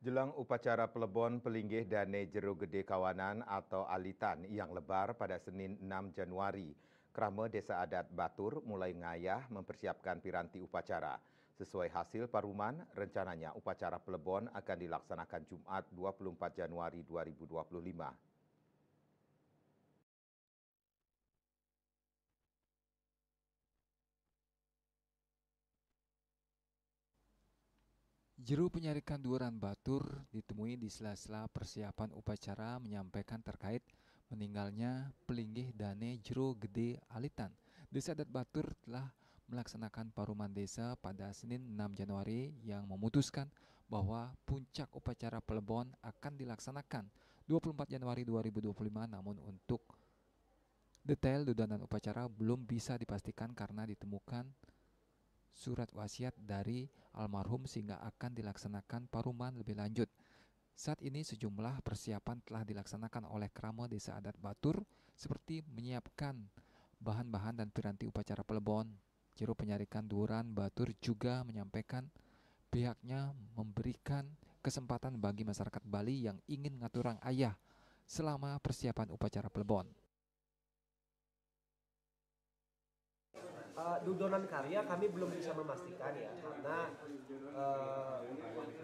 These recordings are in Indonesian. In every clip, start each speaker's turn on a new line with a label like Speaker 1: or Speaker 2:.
Speaker 1: Jelang upacara Plebon Pelinggih Dane Jero Gede Kawanan atau Alitan yang lebar pada Senin 6 Januari, Krama Desa Adat Batur mulai ngayah mempersiapkan piranti upacara. Sesuai hasil paruman, rencananya upacara Plebon akan dilaksanakan Jumat 24 Januari 2025.
Speaker 2: Juru Penyarikan Duran Batur ditemui di sela-sela persiapan upacara menyampaikan terkait meninggalnya Pelinggih Dane Jero Gede Alitan. Desa Adat Batur telah melaksanakan paruman desa pada Senin 6 Januari yang memutuskan bahwa puncak upacara Plebon akan dilaksanakan 24 Januari 2025, namun untuk detail dudanan upacara belum bisa dipastikan karena ditemukan surat wasiat dari almarhum sehingga akan dilaksanakan paruman lebih lanjut. Saat ini sejumlah persiapan telah dilaksanakan oleh Krama Desa Adat Batur seperti menyiapkan bahan-bahan dan piranti upacara Plebon. Juru Penyarikan Duran Batur juga menyampaikan pihaknya memberikan kesempatan bagi masyarakat Bali yang ingin ngaturang ayah selama persiapan upacara Plebon.
Speaker 3: Dudonan karya kami belum bisa memastikan ya, karena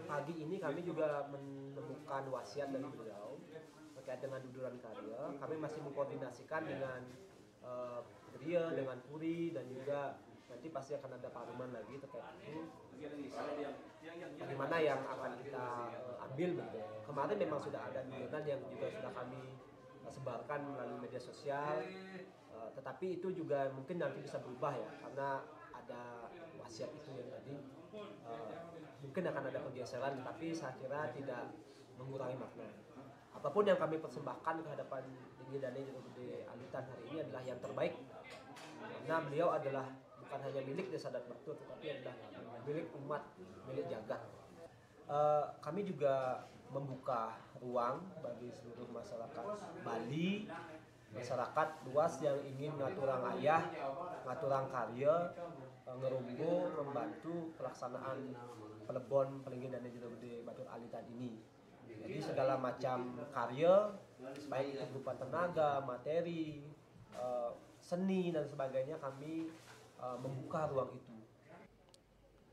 Speaker 3: pagi ini kami juga menemukan wasiat dari beliau terkait dengan dudonan karya. Kami masih mengkoordinasikan dengan beliau, dengan Puri, dan juga nanti pasti akan ada paruman lagi terkait itu. Bagaimana yang akan kita ambil begitu. Kemarin memang sudah ada dudonan yang juga sudah kami sebarkan melalui media sosial, tetapi itu juga mungkin nanti bisa berubah ya, karena ada wasiat itu yang tadi mungkin akan ada pergeseran, tapi saya kira tidak mengurangi makna. Apapun yang kami persembahkan ke hadapan Tinggi Dane Jero Gede Alitan hari ini adalah yang terbaik, karena beliau adalah bukan hanya milik Desa Adat Batur, tetapi adalah milik umat, milik jagat. Kami juga membuka ruang bagi seluruh masyarakat Bali, masyarakat luas yang ingin ngaturang ayah, ngaturang karya, ngerumbu, membantu pelaksanaan Plebon Pelinggih Dane Jero Gede Batur Alitan ini. Jadi segala macam karya, baik itu berupa tenaga, materi, seni dan sebagainya, kami membuka ruang itu.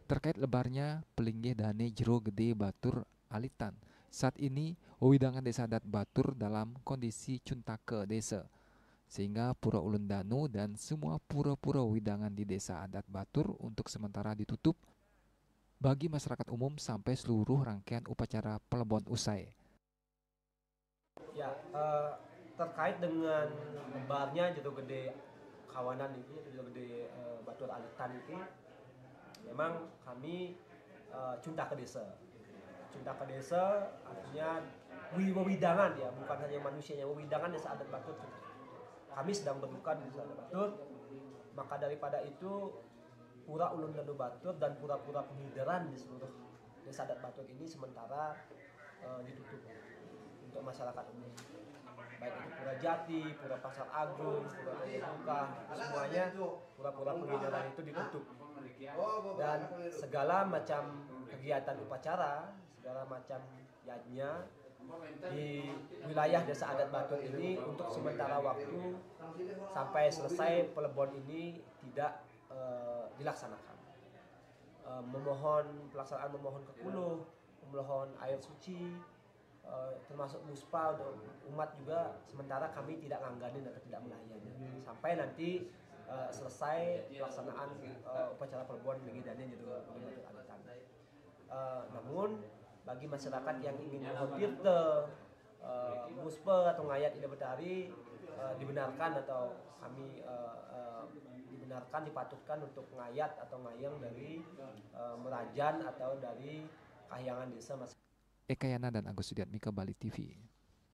Speaker 2: Terkait lebarnya Pelinggih Dane Jero Gede Batur Alitan, saat ini wewidangan Desa Adat Batur dalam kondisi cuntake desa, sehingga Pura Ulun Danu dan semua pura-pura wewidangan di Desa Adat Batur untuk sementara ditutup bagi masyarakat umum sampai seluruh rangkaian upacara Plebon usai.
Speaker 3: Ya, terkait dengan lebarnya Jero Gede Kawanan ini, Jero Gede Batur Alitan ini, memang kami cunta ke desa. Cunta ke desa artinya wewidangan ya, bukan hanya manusianya, wewidangan Desa Adat Batur. Kami sedang berduka di Desa Adat Batur, maka daripada itu Pura Ulun Danu Batur dan pura-pura penghidaran di seluruh Desa Adat Batur ini sementara ditutup untuk masyarakat umum. Baik itu Pura Jati, Pura Pasar Agung, Pura Toyobuka, semuanya pura-pura penghidaran itu ditutup. Dan segala macam kegiatan upacara, segala macam yajnya di wilayah Desa Adat Batur ini untuk sementara waktu sampai selesai Plebon ini tidak dilaksanakan. Pelaksanaan memohon ke Kuluh, memohon air suci, termasuk muspa untuk umat juga sementara kami tidak ngangganin atau tidak melayani sampai nanti selesai pelaksanaan upacara Plebon Pelinggih Dane Jero Gede Batur Alitan. Namun bagi masyarakat yang ingin mohon tirte, muspa atau ngayat Ida Betari, dibenarkan atau kami dibenarkan, dipatutkan untuk ngayat atau ngayang dari Merajan atau dari kahyangan desa.
Speaker 2: Eka Yana dan Agus Sudiatmika, Bali TV.